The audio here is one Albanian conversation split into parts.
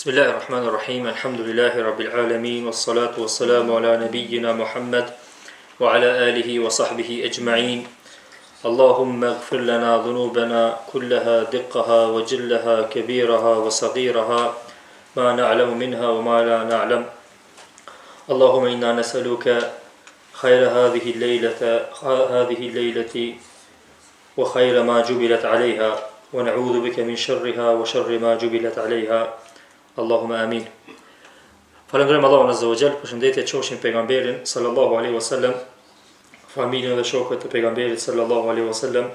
Bismillahirrahmanirrahim. Alhamdulillahi rabbil alamin wassalatu wassalamu ala nabiyyina Muhammad wa ala alihi wa sahbihi ajma'in. Allahumma ighfir lana dhunubana kullaha diqqaha wa jillaha kabiraha wa saghiraha ma na'lamu minha wa ma la na'lam. Allahumma inna nas'aluka khayra hadhihi al-laylati wa khayra ma jubilat 'alayha wa na'udhu bika min sharriha wa sharri ma jubilat 'alayha. Allahumma amin. Falënderojmë Allahun Azza wa Jall, përshëndetje qofshin pejgamberin sallallahu alaihi wasallam, familjen dhe shokët e pejgamberit sallallahu alaihi wasallam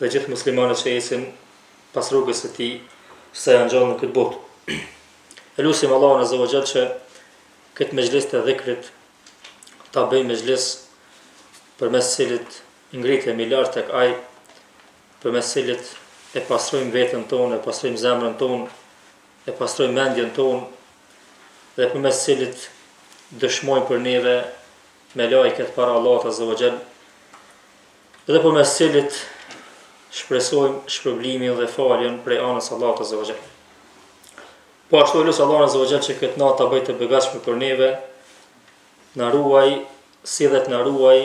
dhe gjithë muslimanët që ecin pas rrugës së tij sa janë gjallë në këtë botë. Elusim Allahun Azza wa Jall që këtë mejlis të dhikrit ta bëjmë mejlis përmes cilit ngritemi lart tek Ai, përmes cilit e pastrojmë veten tonë, e pastrojmë zemrën tonë, e pastrojmë mendjen tonë dhe përmes cilit dëshmojmë për neve me lajket para Allahut Azza wa Jall dhe përmes cilit shpresojmë shpërblimin dhe faljen prej anës Allahut Azza wa Jall. Po ashtu lutem Allahun Azza wa Jall që këtë natë ta bëjë të begatshme për neve, na ruaj, si dhe të na ruaj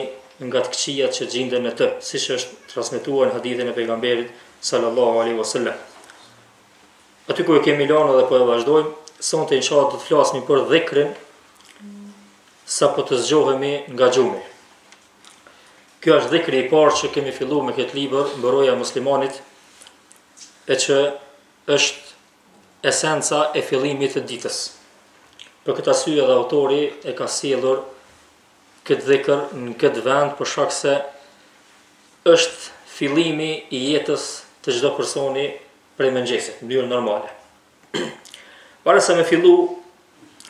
nga të këqijat që gjenden në të, siç është transmetuar në hadithin e pejgamberit sallallahu alaihi wasallam. Aty ku e kemi lënë dhe po e vazhdojmë, sonte inshallah do të flasim për dhikrin sa po të zgjohemi nga xhumi. Kjo është dhikri i parë që kemi filluar me këtë libër, Mbrojtja e muslimanit, e që është esenca e fillimit të ditës. Për këtë arsye edhe autori e ka sjellur këtë dhikr në këtë vend për shkak se është fillimi i jetës të çdo personi prej mëngjesit, në mënyrë normale. Para se me fillu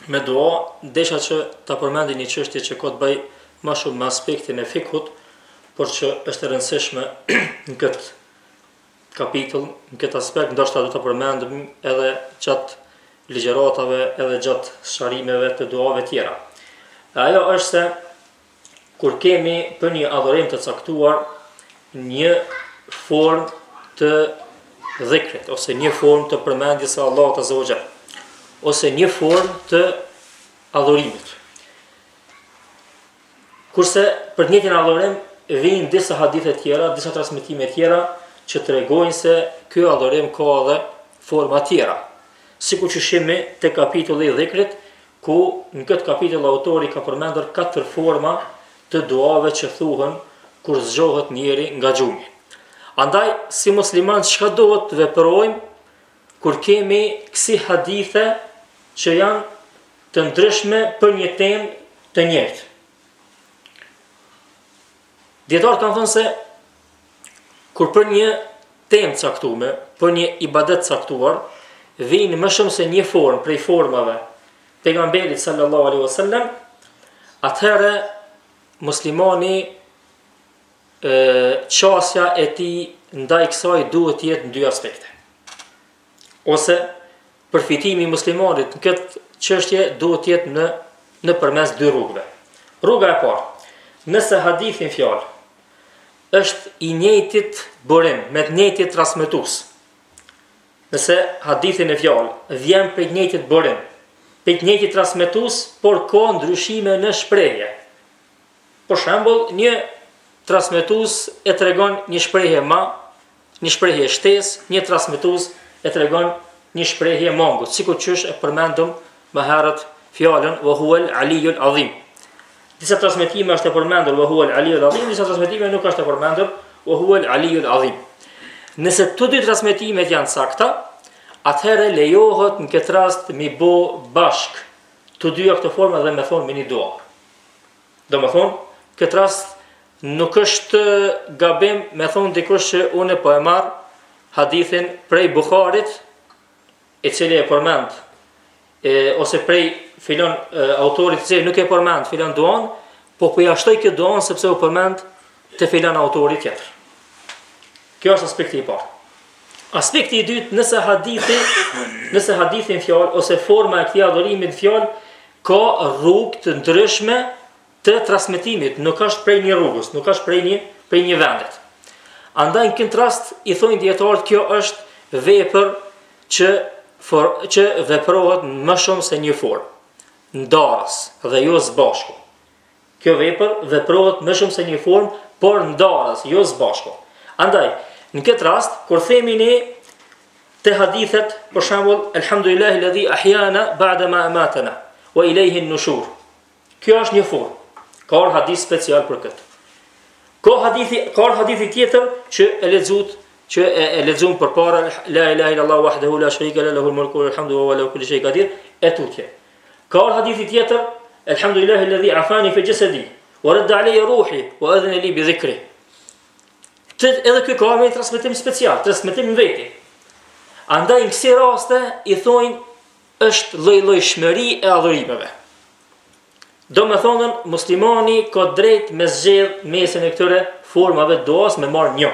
me dua, desha që ta përmendi një çështje që ka të bëj më shumë me aspektin e fikhut, por që është e rëndësishme në këtë kapitull, në këtë aspekt, ndoshta do ta përmendim edhe gjatë ligjëratave, edhe gjatë sharrimeve të duave tjera. Ajo është se kur kemi për një adhurim të caktuar një formë të dhikrit, ose një formë të përmendjes së Allahut Azza wa Jall, ose një formë të adhurimit. Kurse për të njëjtin adhurim vijnë disa hadithe tjera, disa transmetime tjera që tregojnë se ky adhurim ka edhe forma tjera. Sikur që shihemi te kapitulli i dhikrit, ku në këtë kapitull autori ka përmendur 4 forma të duave që thuhen kur zgjohet njeri nga xhumi. Andaj, si musliman, çka duhet të veprojmë kur kemi kësi hadithe që janë të ndryshme për një temë të njëjtë. Dietarët kanë thënë se kur për një temë caktuar, për një ibadet caktuar, vijnë më shumë se një formë prej formave pejgamberit sallallahu alaihi wasallam, atëherë muslimani qasja e tij ndaj kësaj duhet të jetë në 2 aspekte. Ose përfitimi i muslimanit në këtë çështje duhet të jetë në përmes 2 rrugëve. Rruga e parë, nëse hadithin fjalë është i njëjtit burim, me të njëjtit transmetues. Nëse hadithin e fjalë vjen prej të njëjtit burim, prej të njëjtit transmetues, por ka ndryshime në shprehje. Për shembull, një transmetues e tregon një shprehje shtesë, një transmetues e tregon një shprehje mangut, sikur qysh e përmendëm më herët fjalën wa huwal aliyul azim. Disa transmetime është e përmendur wa huwal aliyul azim, disa transmetime nuk është e përmendur wa huwal aliyul azim. Nëse të 2 transmetimet janë sakta, atëherë lejohet në këtë rast mi bë bashk të 2 këto forma dhe me thonë me një dua. Domethënë, këtë rast nuk është gabim me thonë dikush që unë po e marr hadithin prej Bukharit, i cili e përmend ose prej filon autorit që nuk e përmend filon duan, po përjashtoj këtë duan sepse u përmend te filon autori tjetër. Kjo është aspekti i parë. Aspekti i dytë, nëse hadithin fjalë ose forma e këtij adhurimi në fjalë ka rrugë të ndryshme të transmetimit, nuk është prej një rrugës, nuk është prej një vendet. Andaj në këtë rast i thonë dietarët kjo është vepër që veprohet më shumë se një formë, ndarës dhe jo së bashku. Kjo vepër veprohet më shumë se një formë, por ndarës, jo së bashku. Andaj, në këtë rast, kur themi ne te hadithet, për shembull, elhamdulillahi alladhi ahyana ba'da ma amatana wa ilayhi an-nushur. Kjo është një formë. Ka hadith special për këtë. Ka hadithi tjetër që e lexuam përpara la ilaha illallah wahdahu la sharika lahu lahul mulku wal hamdu wa huwa ala kulli shay'in qadir e tutje. Ka hadithi tjetër elhamdulillahi alladhi afani fi jasadi wa radda alayya ruhi wa adhana li bi dhikri. Edhe kjo ka me transmetim special, transmetim në veti. Andaj në kësi raste i thojnë është lloj-llojshmëri e adhurimeve. Do me thonën, muslimani ka drejt me zgjedh mesin e këtyre formave duas me marrë një.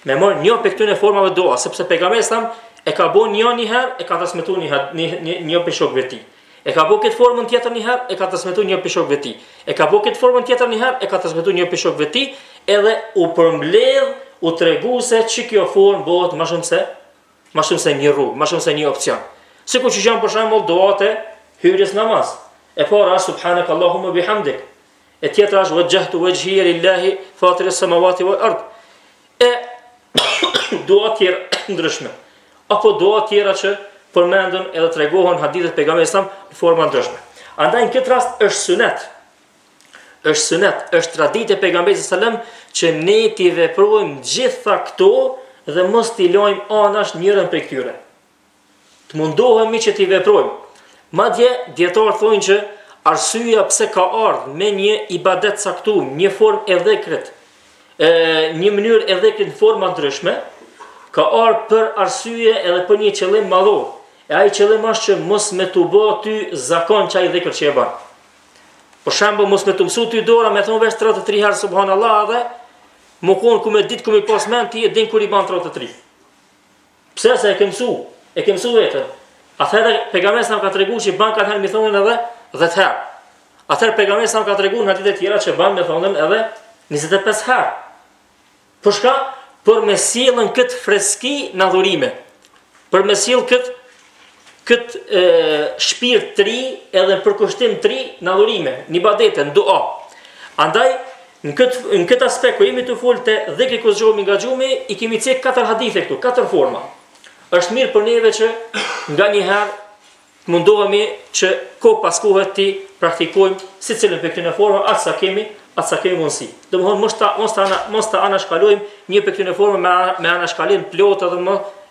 Me marrë një për këtyre formave duas, sepse pejgamberi sa e ka bo një herë, e ka transmetuar një për shokëve të tij. E ka bo këtë formën tjetër një herë, e ka transmetuar një për shokëve të tij. E ka bo këtë formën tjetër një herë, e ka transmetuar një për shokëve të tij, edhe u përmbledh, u tregu se që kjo formë bëhet më shumë se një rrugë, më shumë se një opcion. Sikur që janë për shembull duat e hyrjes namaz. E para subhanak Allahumma bihamdik. E tjetra është wajjahtu wajhiya lillahi fatir as-samawati wal ard. E dua tjera ndryshme. Apo dua tjera që përmendën edhe tregohen hadithet pejgamberit sa në forma ndryshme. Andaj në këtë rast është sunet, është traditë e pejgamberit sallam që ne t'i veprojmë gjitha këto dhe mos t'i lajmë anash njërin prej këtyre. Të mundohemi që t'i veprojmë. Madje dietarët thonë që arsyeja pse ka ardhur me një ibadet caktuar, një formë e dhikrit, një mënyrë e dhikrit në forma ndryshme, ka ardhur për arsye edhe për një qëllim madhor. E ai qëllim është që mos me t'u bë ty zakon çaj dhikr që e bën. Për shembull, mos me të mësu ty dora me thonë vesh 33 herë subhanallahu dhe më kon ku me ditë ku me pas mend ti e din kur i ban 33. Pse se e ke mësu vetën. Atëherë pejgamberi sa ka treguar që ban kanë herë më thonë edhe 10 herë. Atëherë pejgamberi sa ka treguar në hadithe të tjera që ban më thonë edhe 25 herë. Për shka? Për me sjellën këtë freski në adhurime. Për me sjell këtë shpirt të ri edhe përkushtim të ri në adhurime, në ibadete, në dua. Andaj në këtë aspekt ku jemi të folë të dhikri ku zgjohemi nga xhumi, i kemi cek 4 hadithe këtu, 4 forma. Është mirë për neve që nga një herë të mundohemi që kohë pas kohe ti praktikojmë secilën për këtyre forma atë sa kemi mundësi. Domthonë mos ta anashkalojmë një për këtyre forma me anashkalim plot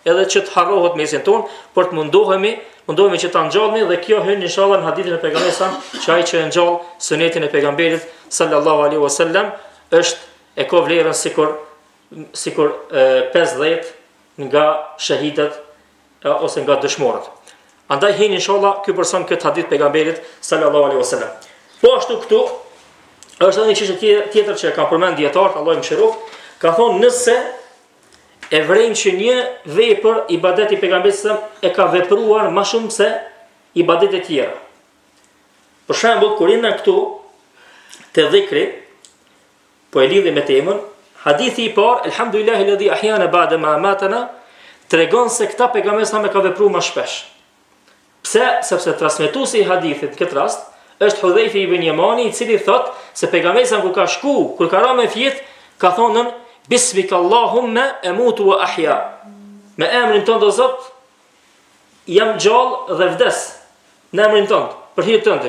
edhe që të harrohet mesin ton, por të mundohemi që ta ngjallmi dhe kjo hyn inshallah në hadithin e pejgamberit sa që ai që e ngjall sunetin e pejgamberit sallallahu alaihi wasallam është e ka vlerën sikur 50 nga shahidët ose nga dëshmorët. Andaj hin inshallah ky person këtë hadith pejgamberit sallallahu alaihi wasallam. Po ashtu këtu është edhe një çështje tjetër që ka përmend dietarët, Allahu më mëshiroft, ka thonë nëse e vrejnë që një vepër ibadet i pejgamberit e ka vepruar më shumë se ibadet e tjera. Për shembull, kur jena këtu te dhikri, po e lidhim me temën, hadithi i parë, elhamdulillahi alladhi ahyana ba'da ma amatana, tregon se këta pejgamberi sa me ka vepruar më shpesh. Pse? Sepse transmetuesi i hadithit në këtë rast është Hudhaifi ibn Yamani, i cili thot se pejgamberi sa kur ka shku, kur ka ra me fjet, ka thonën bismika Allahumma amutu wa ahya. Me emrin tënd o Zot, jam gjallë dhe vdes. Në emrin tënd, për hir tënd.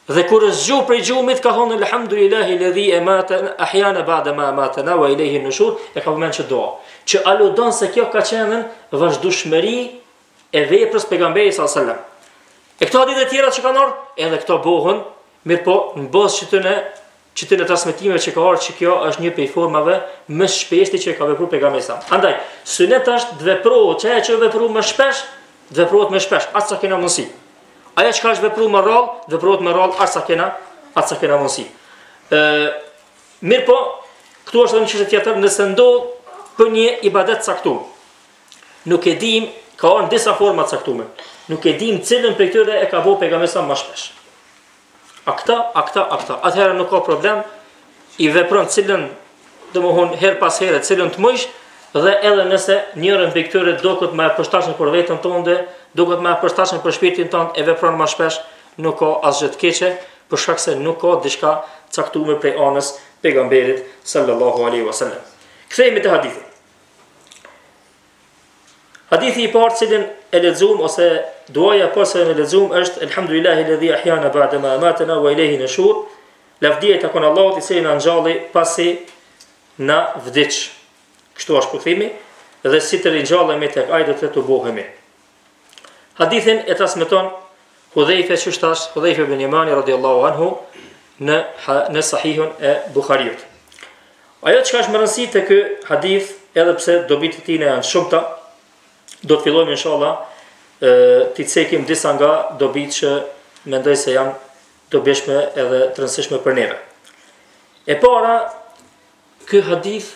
Dhe kur është zgjuar prej gjumit ka thonë alhamdulillahi alladhi ahyana ba'da ma amatana wa ilayhi an-nushur, e ka përmend që dua. Që aludon se kjo ka qenë vazhdueshmëri e veprës pejgamberit sallallahu alaihi wasallam. E këto hadithe të tjera që kanë ardhur, edhe këto bëhen, mirë po në bazë që të transmetimeve që ka ardhur që kjo është një prej formave më shpeshti që ka vepruar pejgamberi sa. Andaj, sunet është të veprohet çaja që vepruar më shpesh veprohet më shpesh, atë sa kena mundësi. Ajo çka është vepruar më rrallë, veprohet më rrallë atë sa kena mundësi. Mirë po, këtu është edhe një çështje tjetër, nëse ndodh për një ibadet caktuar. Nuk e dim, ka në disa forma të caktuara. Nuk e dim cilën prej këtyre e ka bëu pejgamberi sa më shpesh. A këta. Atëherë nuk ka problem, i vepron cilën, domthonë her pas here, cilën të mësh, dhe edhe nëse njërin prej këtyre duket më e përshtatshëm për veten tonë, duket më e përshtatshëm për shpirtin tonë, e vepron më shpesh, nuk ka asgjë të keqe, për shkak se nuk ka diçka caktuar prej anës pejgamberit sallallahu alaihi wasallam. Kthehemi te hadithi. Hadithi i parë cilin e lexuam ose duaja e parë që e lexuam është Elhamdulillahi alladhi ahyana ba'da ma amatana wa ilayhi nushur. Lavdia takon Allahut i cili na ngjalli pasi na vdiq. Kështu është përkthimi dhe si të ringjallemi tek ai do të bëhemi. Hadithin e transmeton Hudhaifa Hudhaifa ibn Yamani radhiyallahu anhu në sahihun e Buhariut. Ajo çka është më rëndësi te ky hadith, edhe pse dobit e tij janë shumëta, do të fillojmë inshallah të cekim disa nga dobit që mendoj se janë dobishme edhe të rëndësishme për neve. E para, ky hadith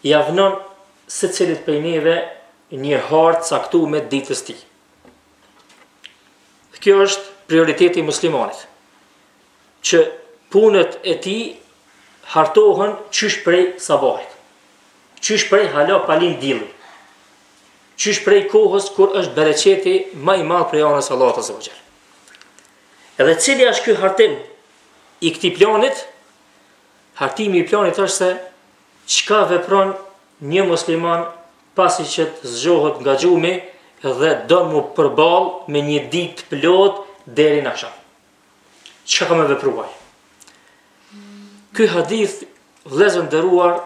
ja vënon secilit prej neve një hartë caktuar me ditës tij. Kjo është prioriteti i muslimanit, që punët e tij hartohen qysh prej sabahit, qysh prej hala palin dilli, qysh prej kohës kur është bereqeti më i madh prej anës Allahut azza wa jall. Edhe cili është ky hartim i këtij planit? Hartimi i planit është se çka vepron një musliman pasi që të zgjohet nga gjumi dhe don mu përball me një ditë plot deri në akşam. Çka ka më vepruar? Ky hadith, vëllezër nderuar,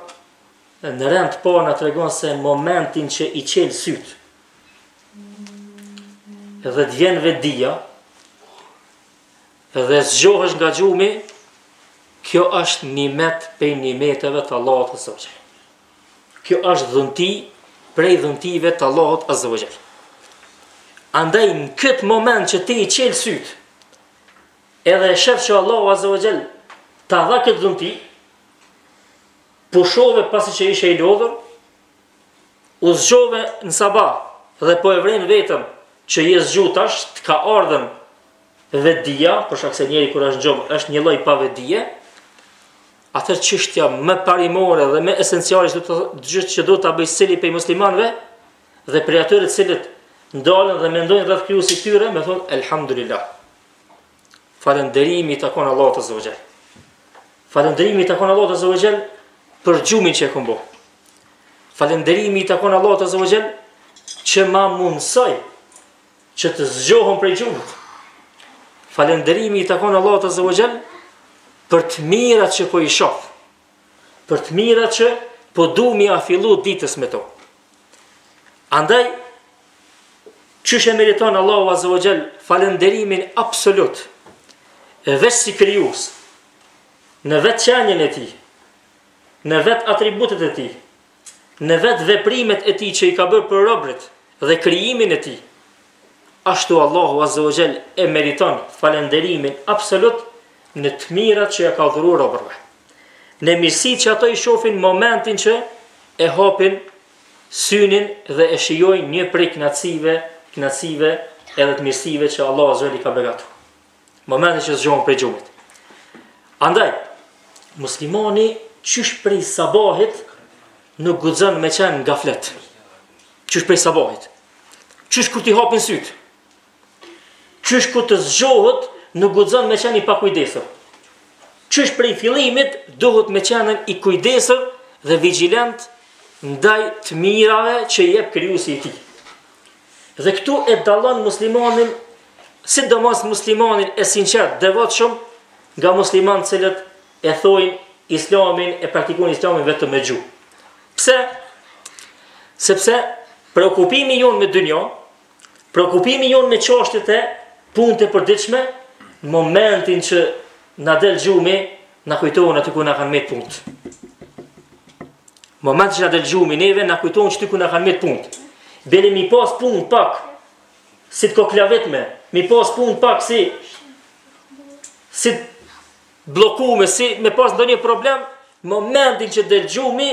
në rend të parë na tregon se momentin që i qel syt edhe të vjen vetdia edhe zgjohesh nga gjumi, kjo është nimet prej nimeteve të Allahut azza wa jall. Kjo është dhunti prej dhuntive të Allahut azza wa jall. Andaj në këtë moment që ti i qel syt edhe e shef që Allahu azza wa jall ta dha këtë dhunti, pushove pasi që ishe i lodhur, u zgjove në sabah dhe po e vren vetëm që je zgju tash, të ka ardhën vetdia, për shkak se njeri kur është ngjomë është një lloj pa vetdije, atëherë çështja më parimore dhe më esenciale që do ta bëj cili prej muslimanëve dhe prej atyre të cilët ndalen dhe mendojnë rreth krijuesit tyre, me thonë elhamdulillah. Falënderimi i takon Allahut azza wa jall. Falënderimi i takon Allahut azza wa jall për gjumin që e kom bo. Falënderimi i takon Allahut azza wa jall që ma mundsoi që të zgjohem prej gjumit. Falënderimi i takon Allahut azza wa jall për të mirat që po i shoh, për të mirat që po du mi a fillu ditës me to. Andaj, qysh e meriton Allahu azza wa jall falënderimin absolut, veç si krijues, në vetë qenjen e tij, në vetë atributet e tij, në vetë veprimet e tij që i ka bërë për robërit dhe krijimin e tij, ashtu Allahu azza wa jall e meriton falënderimin absolut në të mirat që ja ka dhuruar robërve. Në mirësitë që ato i shohin momentin që e hapin synin dhe e shijojnë një prej kënaqësive edhe të mirësive që Allahu azza wa jall i ka begatuar. Momentin që zgjohen prej gjumit. Andaj, muslimani qysh prej sabahit nuk guxon me qenë gaflet. Qysh prej sabahit. Qysh kur t'i hapin syt. Qysh kur të zgjohet nuk guxon me qenë i pakujdesur. Qysh prej fillimit duhet me qenë i kujdesur dhe vigjilent ndaj të mirave që i jep krijuesi i tij. Dhe këtu e dallon muslimanin, sidomos muslimanin e sinqert, devotshëm, nga muslimanët cilët e thojnë islamin, e praktikojnë islamin vetëm me gjuhë. Pse? Sepse preokupimi jonë me dynjë, preokupimi jonë me çështjet e punët e përditshme, në momentin që na del gjumi, na kujtohen aty ku na kanë met punët. Momentin që na del gjumi neve, na kujtohen aty ku na kanë met punët. Bele mi pas punë pak si të koklavitme, mi pas punë pak si të blokume, si me pas ndonjë problem, momentin që del gjumi,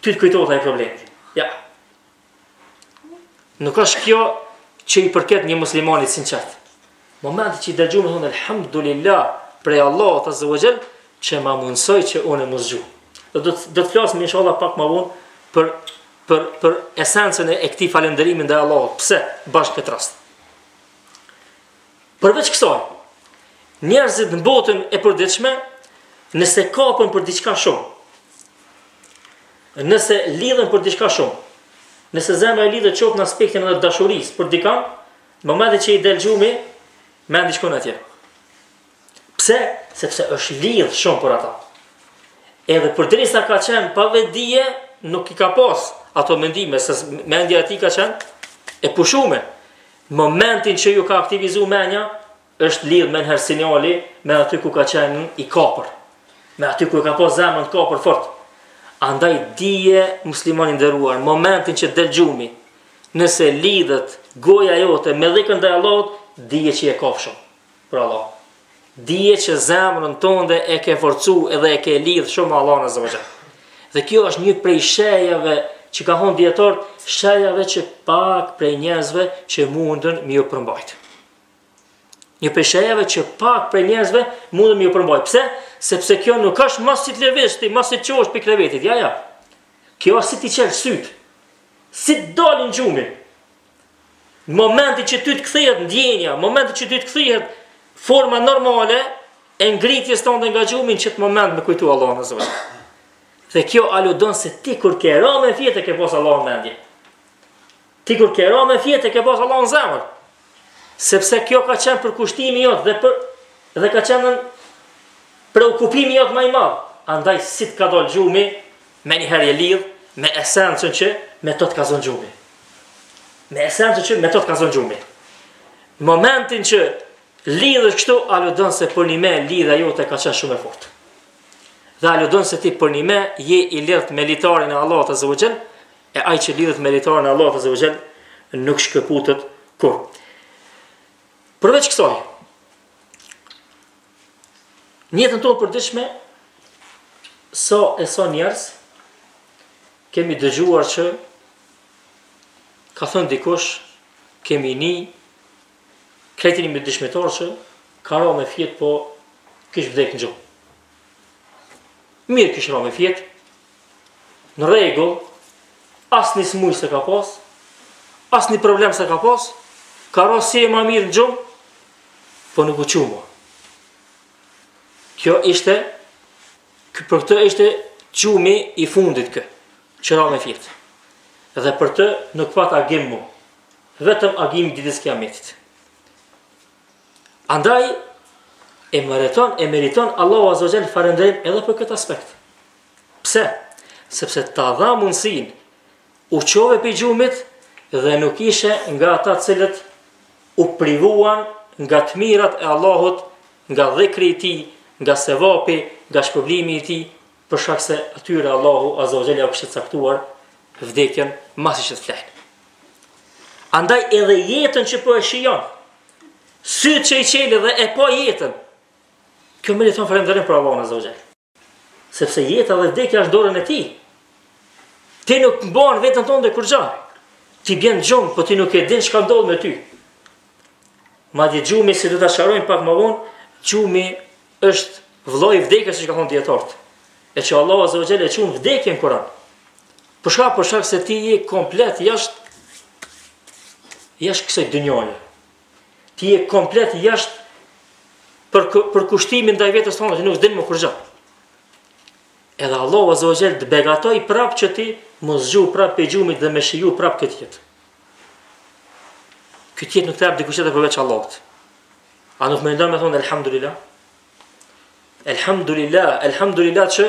ty të kujtohet ai problemi. Ja. Nuk është kjo që i përket një muslimanit sinqert. Momenti që i del gjumi, thonë elhamdulillah prej Allahut azza wa jall që ma mundsoj që unë mos zgjuh. Do të flasim inshallah pak më vonë për esencën e këtij falënderimi ndaj Allahut. Pse bashkë këtë rast? Përveç kësaj, njerëzit në botën e përditshme, nëse kapën për diçka shumë, nëse lidhen për diçka shumë, nëse zemra e lidhet qoftë në aspektin e dashurisë për dikën, në momentin që i del gjumi, mendi shkon atje. Pse? Sepse është lidh shumë për ata. Edhe përderisa ka qenë pa vetdije, nuk i ka pas ato mendime, se mendja e tij ka qenë e pushume. Momentin që ju ka aktivizuar mendja, është lidh me një sinjali me aty ku ka qenë i kapur. Me aty ku ka pas zemrën të kapur fort. Andaj dije muslimani nderuar, momentin që del gjumi, nëse lidhet goja jote me dhikën ndaj Allahut, dije që e ka shumë për Allah. Dije që zemrën tënde e ke forcu edhe e ke lidh shumë me Allahun azza wa jall. Dhe kjo është një prej shejave që ka thonë dietarët, shejave që pak prej njerëzve që mundën mi u përmbajt. Një prej shejave që pak prej njerëzve mundën mi u përmbajt. Pse? Sepse kjo nuk është mos si të lëvish ti, mos si të qosh pikë krevetit. Ja. Kjo është si ti qel syt. Si të dalin gjumi. Në momentin që ty të kthehet ndjenja, në momentin që ty të kthehet forma normale e ngritjes tënde nga gjumi, në çet moment me kujtu Allahun azza wa jall. Dhe kjo aludon se ti kur ke ra me fjetë ke pas Allahun mendje. Ti kur ke ra me fjetë ke pas Allahun zemër. Sepse kjo ka qenë përkushtimi jot dhe ka qenë preokupimi jot më i madh. Andaj si të ka dal gjumi, me një herë je lidh me esencën që me tot ka zonë gjumi. Me esencën që me tot ka zonë gjumi. Në momentin që lidhesh kështu, aludon se për një me lidha jote ka qenë shumë e fortë. Dhe aludon se ti për një me je i lidhët me litarin e Allahut azza wa jall, e ai që lidhet me litarin e Allahut azza wa jall nuk shkëputet kur. Përveç kësaj, në jetën tonë përditshme, sa njerëz kemi dëgjuar që ka thënë dikush, kemi një kretini me dëshmitar që ka ra me fjetë, po kish vdek në gjumë. Mirë kish ra me fjetë, në rregull, as një smuj se ka pas, as një problem se ka pas, ka ra si e ma mirë në gjumë, po nuk u qumë. Kjo ishte, për këtë ishte gjumi i fundit që ra me fjetë. Dhe për të nuk pat agim mu, vetëm agim ditës kiametit. Andaj, e meriton Allahu azza wa jall falënderim edhe për këtë aspekt. Pse? Sepse ta dha mundësin, u qove për gjumit dhe nuk ishe nga ata cilët u privuan nga të mirat e Allahut, nga dhikri i tij, nga sevapi, nga shpërblimi i tij, për shkak se atyre Allahu azza wa jall ja kishte caktuar vdekjen masi që të flenë. Andaj edhe jetën që po e shijon, sytë që i qeli dhe e po jetën, kjo meriton falënderim për Allahun azza wa jall. Sepse jeta dhe vdekja është dorën e tij. Ti nuk mban veten tënde kur gjë. Ti bjen gjumë, po ti nuk e din çka ndodh me ty. Madje gjumi, si do ta sharojmë pak më vonë, gjumi është vllai i vdekjes, siç ka thonë dietarët. E që Allahu azza wa jall e çon vdekjen në Kur'an. Për shkak se ti je komplet jashtë kësaj dynjaje. Ti je komplet jashtë për kushtimin ndaj vetes tonë që nuk din më kur gjë. Edhe Allahu azza wa jall të begatoj prap që ti mos zgjuh prap pe gjumit dhe me shiju prap këtë jetë. Këtë jetë nuk të jap dikush tjetër përveç Allahut. A nuk më ndon me thonë elhamdulillah? Elhamdulillah që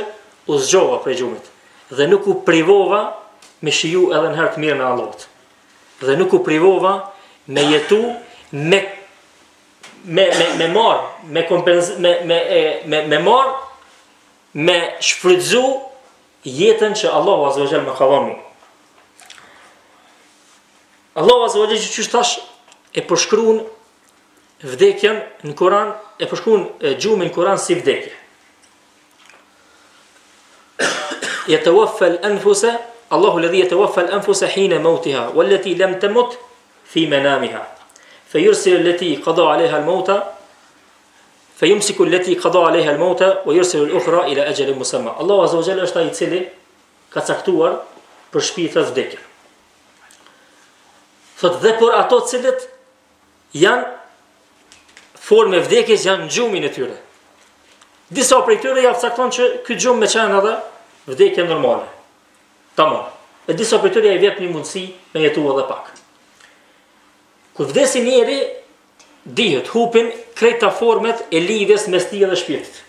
u zgjova prej gjumit dhe nuk u privova me shiju edhe në herë të mirë me Allahut. Dhe nuk u privova me jetu me shfrytzu jetën që Allahu azza wa jall më ka dhënë. Allahu azza wa jall që thash e përshkruan vdekjen në Kur'an, e përshkruan gjumin në Kur'an si vdekje. Yatawaffa al-anfusa, Allahu alladhi yatawaffa al-anfusa hina mawtiha wallati lam tamut fi manamiha. Fayursilu allati qada 'alayha al-mauta فيمسك التي قضى عليها الموت ويرسل الأخرى إلى أجل مسمى. Allahu Azza wa Jalla është ai i cili ka caktuar për shpirtrat vdekjen. Thot dhe por ato të cilët janë forme vdekjes janë gjumin e tyre. Disa prej tyre ja cakton që ky gjum me qenë edhe vdekje normale. Tamam. E disa prej tyre ja i vjen një mundësi me jetu edhe pak. Kur vdesi njeri, dihet hupin krejta formet e lidhjes mes tij dhe shpirtit.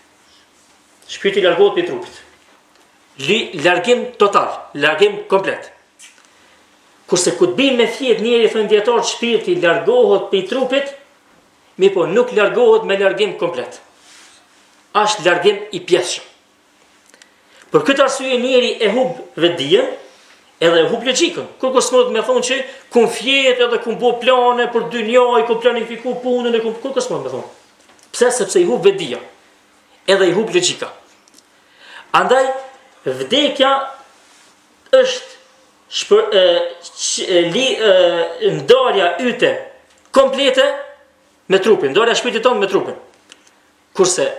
Shpirti largohet prej trupit. Largim total, largim komplet. Kurse kur bin me fjet njeri thon dietar shpirti largohet prej trupit, mi po nuk largohet me largim komplet. Është largim i pjesshëm. Për këtë arsye njeri e hub vetdijen, edhe e hub logjikën. Kur s'mund me thonë që kum fjet edhe kum bo plane për dynjë, kum planifiku punën e kur s'mund me thonë. Pse? Sepse i hub vetdia. Edhe i hub logjika. Andaj vdekja është ndarja yte komplete me trupin, ndarja shpirtit tonë me trupin. Kurse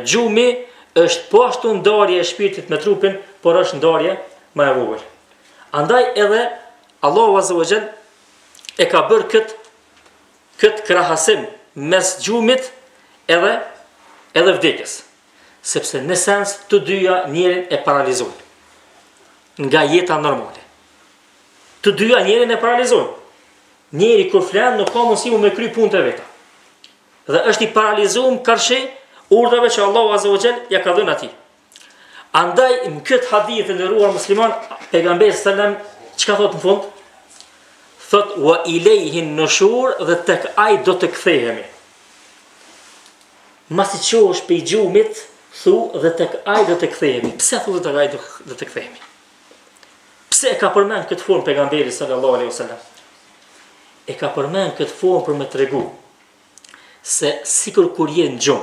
gjumi është po ashtu ndarje e shpirtit me trupin, por është ndarje më e vogël. Andaj edhe Allahu Azza wa Jall e ka bërë këtë krahasim mes gjumit edhe vdekjes. Sepse në sens të dyja njerin e paralizojnë nga jeta normale. Të dyja njerin e paralizojnë. Njeri kur flen nuk ka mundësi me kry punët e veta. Dhe është i paralizuar karshi urdhave që Allahu Azza wa Jall ja ka dhënë atij. Andaj në këtë hadith e nderuar musliman, pejgamberi sallam çka thot në fund? Thot wa ilayhi an-nushur, dhe tek ai do të kthehemi. Masi qosh pe gjumit, thu dhe tek ai do të kthehemi. Pse thu dhe tek ai do të kthehemi? Pse e ka përmend këtë formë pejgamberi sallallahu alaihi wasallam? E ka përmend këtë formë për me tregu se sikur kur je në gjum,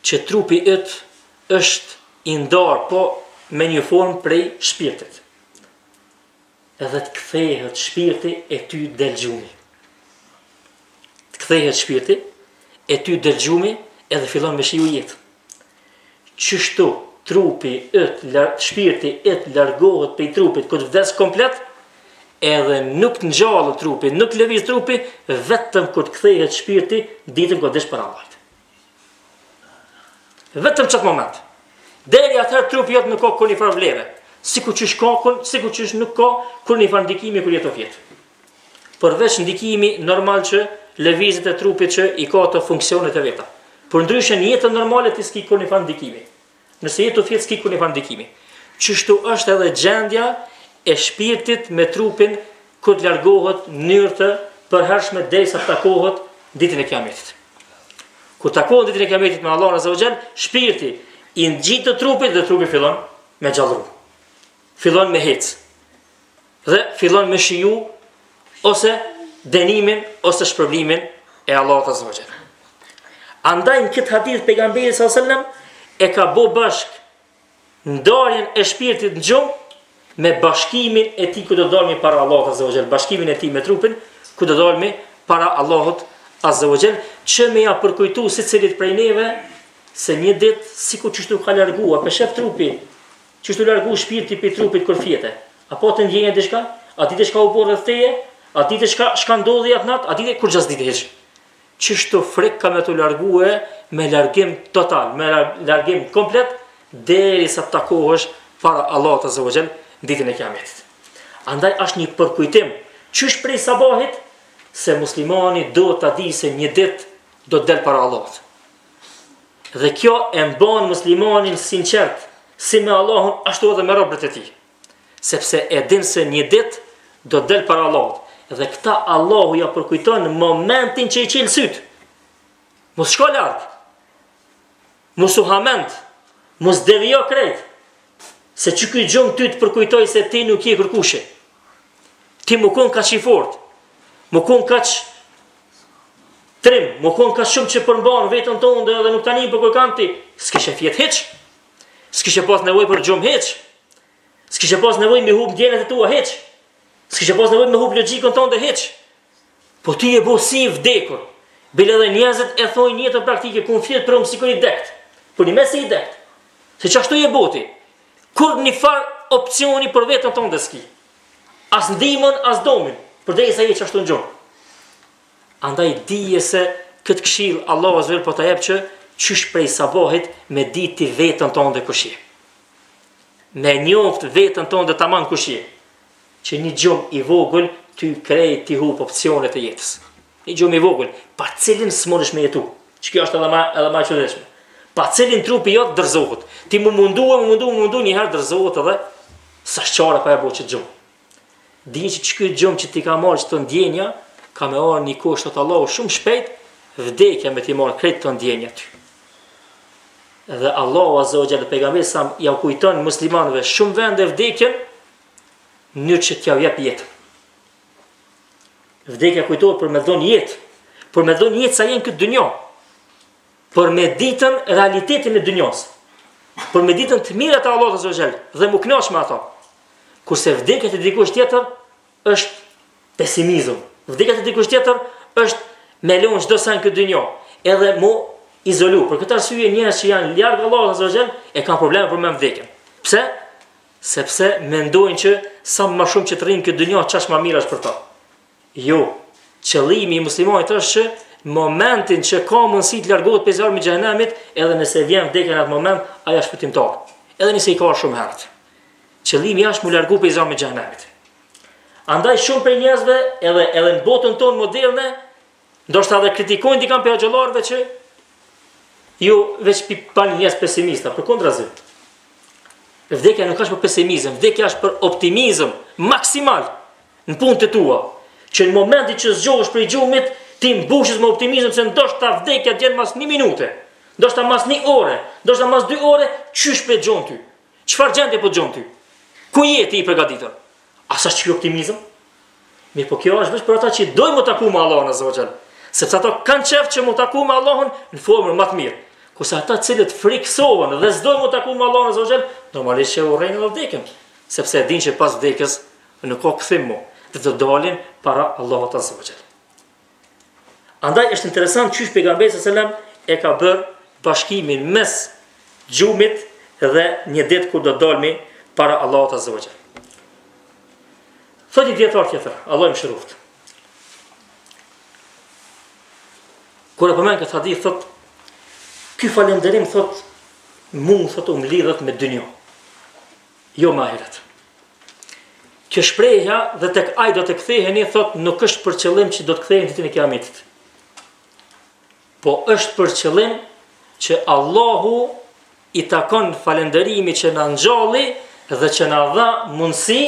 që trupi yt është i ndar po me një formë prej shpirtit. Edhe të kthehet shpirti e ty del gjumi. Të kthehet shpirti e ty del gjumi edhe fillon me shiju jetë. Qështu trupi yt, shpirti yt largohet prej trupit kur vdes komplet, edhe nuk ngjallet trupi, nuk lëviz trupi, vetëm kur të kthehet shpirti ditën kur dish para Allahut. Vetëm çat moment. Deri atëherë trupi jot nuk ka kur një farë vlere. Sikur që shkakun, sikur që nuk ka kur një farë ndikimi kur jeton fjet. Përveç ndikimi normal që lëvizjet e trupit që i ka ato funksionet e veta. Por ndryshe në jetën normale ti s'ki kur një farë ndikimi. Nëse jeton fjet s'ki kur një farë ndikimi. Çështu është edhe gjendja e shpirtit me trupin kur të largohet në mënyrë të përhershme derisa të takohet ditën e Kiametit. Kur takohet ditën e Kiametit me Allahun Azza wa Jall, shpirti i ngjit të trupit dhe trupi fillon me gjallëru. Fillon me hec. Dhe fillon me shiju ose dënimin ose shpërblimin e Allahut Azza wa Jall. Andaj në këtë hadith pejgamberi sallallahu alajhi wasallam e ka bë bashk ndarjen e shpirtit në gjumë me bashkimin e tij ku do dalmi para Allahut Azza wa Jall, bashkimin e tij me trupin ku do dalmi para Allahut Azza wa Jall, që me ja përkujtu secilit prej neve se një ditë sikur çështu ka larguar pe shef trupi, çështu largu shpirti pe trupit kur fjete. Apo të ndjenjë diçka, a di diçka u bë rreth teje, a di diçka çka ndodhi atë natë, a di kur gjas ditë hiç. Çështu frek ka me të largue me largim total, me largim komplet derisa të takohesh para Allahut Azza wa Jall ditën e Kiametit. Andaj është një përkujtim çysh prej sabahit se muslimani do ta di se një ditë do të del para Allahut. Dhe kjo e mban muslimanin sinqert, si me Allahun ashtu edhe me robët e tij. Sepse e din se një ditë do të del para Allahut. Dhe këta Allahu ja përkujton në momentin që i qel syt. Mos shko lart. Mos u hament. Mos devijo krejt. Se që ky gjumë ty të përkujtoj se ti nuk je kërkushe. Ti më kon kaq i fort. më kon kaq trim, më kon kaq shumë që përmban veten tonë dhe nuk tani për kërkanti, s'kishe fjet hiç. S'kishe pas nevojë për gjumë hiç. S'kishe pas nevojë me hub ndjenjat e tua hiç. S'kishe pas nevojë me hub logjikën tonë hiç. Po ti e bo si vdekur. Bile dhe njerëzit e thojnë një jetë praktike ku fjet për sikoni dekt. Po një mes i dekt. Se çashtu e boti. Kur një far opcioni për veten tonë dhe s'ki. As ndihmën, as domin, përderisa je çashtu në gjumë. Andaj dije se këtë këshill Allahu azza po ta jep që qysh prej sabahit me ditë veten tonë dhe kush je. Me njoft veten tonë dhe tamam kush je. Që një gjumë i vogël ty krejt ti hub opsionet e jetës. Një gjumë i vogël, pa cilin s'monësh me jetu. Që kjo është edhe ma çuditshme. Pa cilin trupi jot dërzohet. Ti më mundu një herë dërzohet edhe sa shqare pa e bo që gjumë. Dini që ky gjumë që ti ka marrë çto ndjenja, ka me orë një kusht të Allahu shumë shpejt, vdekja me ti marrë krejt të ndjenja ty. Edhe Allahu azza wa jalla pejgamberi sa ja kujton muslimanëve shumë vende vdekjen, në mënyrë që t'ja jep jetën. Vdekja kujtohet për me dhënë jetë, për me dhënë jetë sa jenë këtë dynjë, për me ditën realitetin e dynjos, për me ditën të mirat e Allahut azza wa jalla dhe mu kënaq me ato. Kurse vdekja të dikush tjetër është pesimizëm. Vdekja të dikush tjetër është me lënë çdo sa në këtë dynjë, edhe mu izolu. Për këtë arsye njerëz që janë larg Allahut azza wa jalla e kanë probleme për me vdekjen. Pse? Sepse mendojnë që sa më shumë që të rrinë këtë dynjë, çaq më mirë është për ta. Jo, qëllimi i muslimanit është që momentin që ka mundësi të largohet prej zjarrit të xhenemit, edhe nëse vjen vdekja në atë moment, ai është shpëtimtar. Edhe nëse i ka shumë herët. Qëllimi është mu largu prej zjarrit të xhenemit. Andaj shumë prej njerëzve edhe në botën tonë moderne, ndoshta edhe kritikojnë dikam për xhallarëve që ju veç pani njerëz pesimista, përkundrazi. Vdekja nuk është për pesimizëm, vdekja është për optimizëm maksimal në punët e tua. Që në momentin që zgjohesh prej gjumit, ti mbushesh me optimizëm se ndoshta vdekja vjen mas 1 minute, ndoshta mas 1 ore, ndoshta mas 2 ore, çysh pe gjon ty? Çfarë gjendje po gjon ty? Ku je ti i përgatitur? A sa ky optimizëm? Mirë, po kjo është vetëm për ata që dojnë të taku me Allahun azza wa jall. Sepse ato kanë qef që mu taku me Allahun në formën më të mirë. Kurse ata cilët friksohen dhe s'dojnë mu taku me Allahun azza wa jall, normalisht që urrejnë edhe vdekjen, sepse e dinë që pas vdekjes nuk ka kthim më, të dalin para Allahut azza wa jall. Andaj është interesant çysh pejgamberi sallallahu alajhi wasallam e ka bërë bashkimin mes gjumit dhe një ditë kur do dalmi para Allahut azza wa jall. Thot i djetar tjetër, Allah më shëroft. Kur e përmend këtë hadith, thot, ky falënderim, thot, thot, mlidhet me dynjë. Jo më ahiret. Kjo shprehja dhe tek ai do të ktheheni, thot, nuk është për qëllim që do të ktheheni ditën e Kiametit. Po është për qëllim që Allahu i takon falënderimi që na ngjalli dhe që na dha mundësi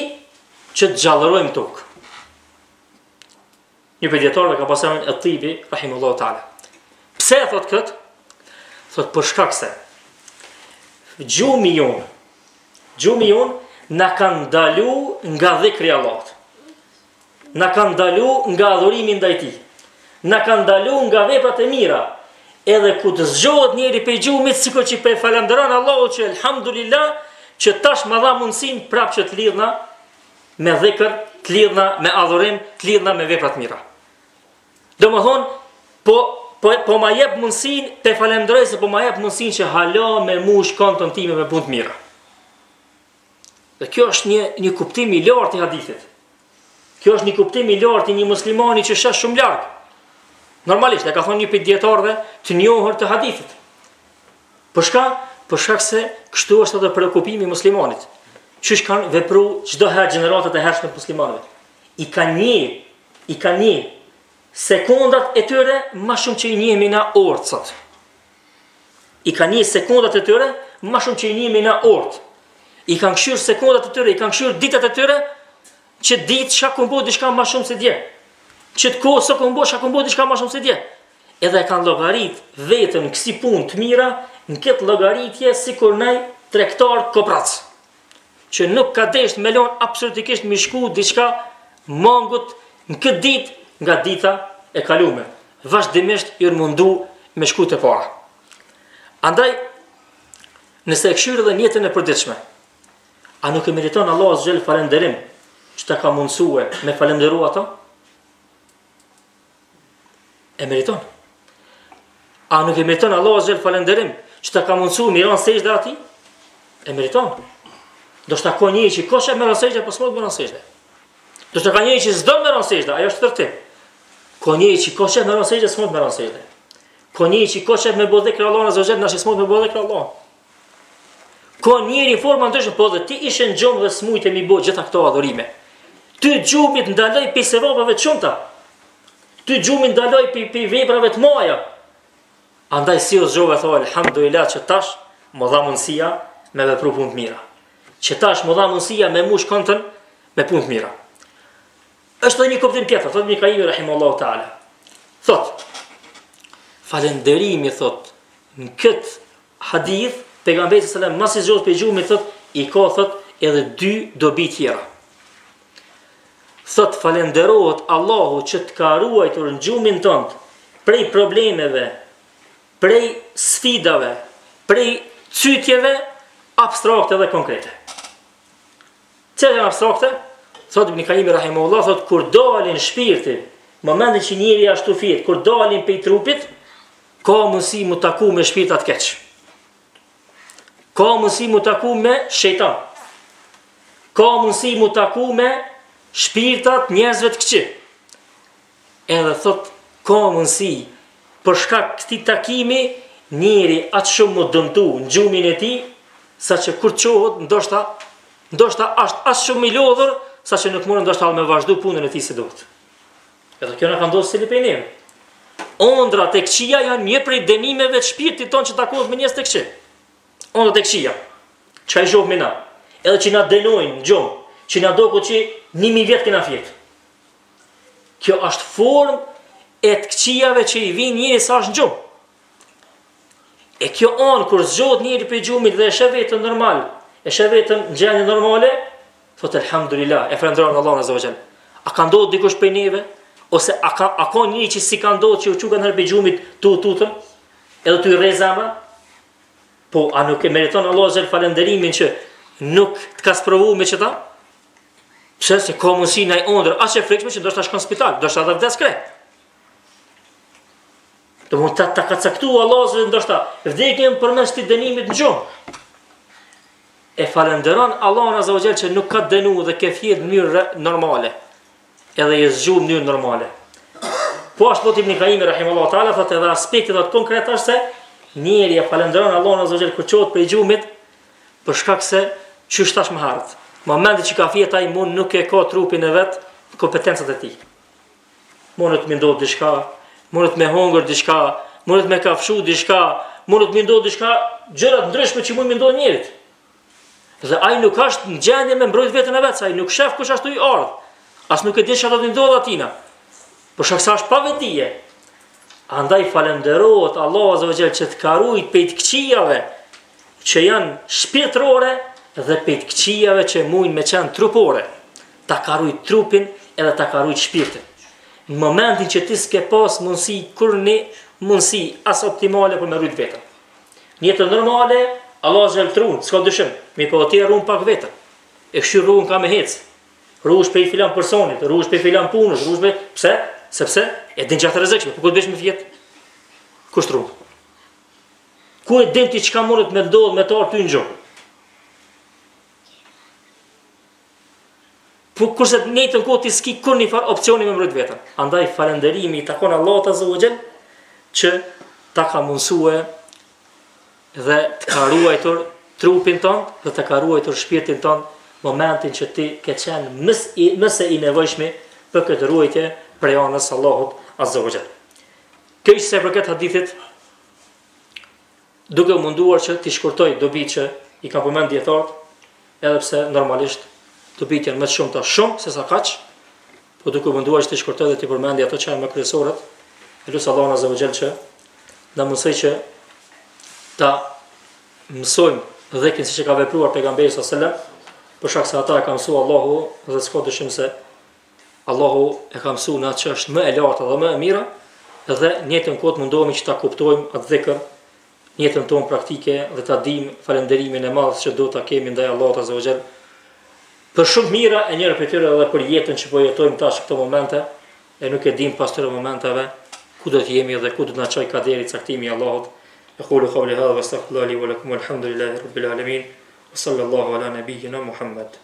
që të gjallërojmë tokë. Një pediator ka pasur e Tibi, rahimullahu taala. Pse e thot kët? Thot për shkak se gjumi jon na kanë ndalu nga dhikri i Allahut. Na kanë ndalu nga adhurimi ndaj tij. Na kanë ndalu nga veprat e mira. Edhe ku të zgjohet njëri pe gjumit, sikur që pe falënderon Allahut që elhamdulillah që tash më dha mundsinë prapë që të lidhna me dhikr, të lidhna me adhurim, të lidhna me vepra të mira. Domethënë, po ma jep mundsinë te falenderoj se po ma jep mundsinë që hala me mush konton time me punë të mira. Dhe kjo është një kuptim i lartë i hadithit. Kjo është një kuptim i lartë i një muslimani që është shumë larg. Normalisht e ka thonë një prej dietarëve të njohur të hadithit. Për shkak se kështu është edhe preokupimi i muslimanit. Qysh kanë vepru çdo herë gjeneratat e hershme të muslimanëve. I kanë një sekondat e tyre më shumë që i njihemi na orët sot. I kanë një sekondat e tyre më shumë që i njihemi na orët. I kanë kshyrë sekondat e tyre, i kanë kshyrë ditët e tyre që ditë çka kumbo diçka më shumë se dje. Që të kohë sa kumbo diçka më shumë se dje. Edhe e kanë llogarit vetën kësi punë të mira në këtë llogaritje sikur nai tregtar koprac. Që nuk ka desh me lon absolutikisht me shku diçka mangut në këtë ditë nga dita e kalume. Vazhdimisht ju mundu me shku te para. Andaj, nëse e këshyrë dhe njëtën e përditshme, a nuk e meriton Allah azza xal falënderim që ta ka mundësue me falënderu ato? E meriton. A nuk e meriton Allah azza xal falënderim që ta ka mundësue miran sejdë ati? E meriton. Do shta ka njëri që koshe me rasejde, po s'mod me rasejde. Do shta ka njëri që s'do me rasejde, ajo është tërtim. Ka njëri që koshe me rasejde, s'mod me rasejde. Ka njëri që koshe me bodhekra Allah në zëgjet, nashi s'mod me bodhekra Allah. Ka njëri në forma ndryshme, po dhe ti ishe në gjumë dhe s'mujt e mi bo gjitha këto adhurime. Ty gjumit ndaloj për sevapave të shumta. Ty gjumit ndaloj për veprave të maja. Andaj si o zgjove thoi, alhamdulillah që tash më dha mundësia me vepru punë të mira. Që tash më dha mundësia me mush kontën me punë të mira. Është edhe një kuptim tjetër, thot Ibn Qayyim rahimahullahu taala. Thot, falënderimi thot në këtë hadith pejgamberi sallallahu alajhi wasallam masi zgjodh për gjumit thot i ka thot edhe dy dobi tjera. Thot falenderohet Allahu që të ka ruajtur në gjumin tënd prej problemeve, prej sfidave, prej çytjeve abstrakte dhe konkrete. Çfarë janë abstrakte? Thot Ibn Qayyim rahimahullah, thot kur dalin shpirti, momentin që njeriu ashtu fit, kur dalin prej trupit, ka mundësi mu taku me shpirtat keq. Ka mundësi mu taku me shejtan. Ka mundësi mu taku me shpirtat njerëzve të këqij. Edhe thot ka mundësi për shkak këtij takimi njeri atë shumë më dëmtu në gjumin e tij, saqë kur çohet ndoshta është as shumë i lodhur, saqë nuk mund ndoshta me vazhdu punën e tij si duhet. Edhe kjo na ka ndodhur si për ne. Ondrat e këqija janë një prej dënimeve të shpirtit ton që takohet me njerëz të këqij. Ondrat e këqija. Çka i shohim na? Edhe që na dënojnë gjumë, që na doku që 1000 vjet kena fjet. Kjo është formë e të këqijave që i vinë njëri sa është në gjumë. E kjo anë, kur zgjodh njëri për gjumit dhe e sheh vetën normal, e sheh vetën në gjendje normale, thot elhamdulillah, e falenderoj Allahun azza wa jall. A ka ndodhur dikush prej neve? Ose a ka njëri që si ka ndodhur që u çuka ndër gjumit tutën, edhe ty rre zemra? Po, a nuk e meriton Allahu azza wa jall falenderimin që nuk të ka sprovuar me çeta? Pse se ka mundësi ndaj ëndër as e frikshme që ndoshta shkon në spital, ndoshta edhe vdes krejt. Do mund ta ka caktuar Allahu ndoshta vdekjen përmes këtij dënimit në gjumë. E falenderon Allahun azza wa jall që nuk ka dënuar dhe ke fjet në mënyrë normale. Edhe je zgjuar në mënyrë normale. Po ashtu Ibn Qayyim rahimahullahu taala thotë edhe aspekti do të konkret është se njeri e falenderon Allahun azza wa jall kur çohet për gjumit për shkak se çysh tash më harët. Momenti që ka fjet ai mund nuk e ka trupin e vet, kompetencat e tij. Mund të më ndodh diçka, mund të më hongër diçka, mund të më kafshu diçka, mund të më ndodh diçka, gjëra të ndryshme që mund të ndodhin njerit. Dhe ai nuk është në gjendje me mbrojt veten e vet, ai nuk shef kush ashtu i ardh. As nuk e di çfarë do të ndodhë atina. Por shkak se është pa vetdije. Andaj falenderohet Allahu azza wa jall që të ka ruajt prej të këqijave që janë shpirtërore dhe prej të këqijave që mujnë me qenë trupore. Ta ka ruajt trupin edhe ta ka ruajt shpirtin. Në momentin që ti s'ke pas mundësi kur një mundësi as optimale për me rujt vetën. Në jetën normale, Allah azza wa jall trun, s'ka dyshim, mi po ti rrun pak vetën. E kështu rrun ka me hec. Rruhesh për filan personit, rruhesh për filan punës, rruhesh për pse? Sepse e din gjatë rrezikshme, po ku të bësh me fjet? Kush trun? Ku e din ti çka mundet me ndodh me tar ty në gjumë? Po kurse në jetën kohë ti s'ki kur një farë opcioni me mbrojt vetën. Andaj falenderimi i takon Allahut azza wa jall që ta ka mundsuar dhe të ka ruajtur trupin ton dhe të ka ruajtur shpirtin ton momentin që ti ke qenë mëse i nevojshmi për këtë ruajtje prej anës Allahut azza wa jall. Kjo ishte për këtë hadithit, duke munduar që ti shkurtoj dobit që i ka përmend dietarët, edhe pse normalisht dobit janë më të shumta shumë se sa kaq, po duke munduar që ti shkurtoj dhe ti përmendi ato që janë më kryesorët, elus Allahun azza wa jall që na mësoj që ta mësojmë dhëkin siç e ka vepruar pejgamberi sallallahu alajhi wasallam, për shkak se ata e ka mësuar Allahu dhe s'ka dyshim se Allahu e ka mësuar na që është më e larta dhe më e mira, dhe në jetën kot mundohemi që ta kuptojmë atë dhikr, në jetën tonë praktike dhe ta dimë falënderimin e madh që do ta kemi ndaj Allahut azza wa jall. Për shumë mira e njëra prej tyre edhe për jetën që po jetojmë tash këto momente, e nuk e dim pas këtyre momenteve ku do të jemi dhe ku do të na çojë kaderi caktimi i Allahut. Aqulu qawli hadha wastaghfirullahi wa lakum walhamdulillahi rabbil alamin wa sallallahu ala nabiyyina Muhammad.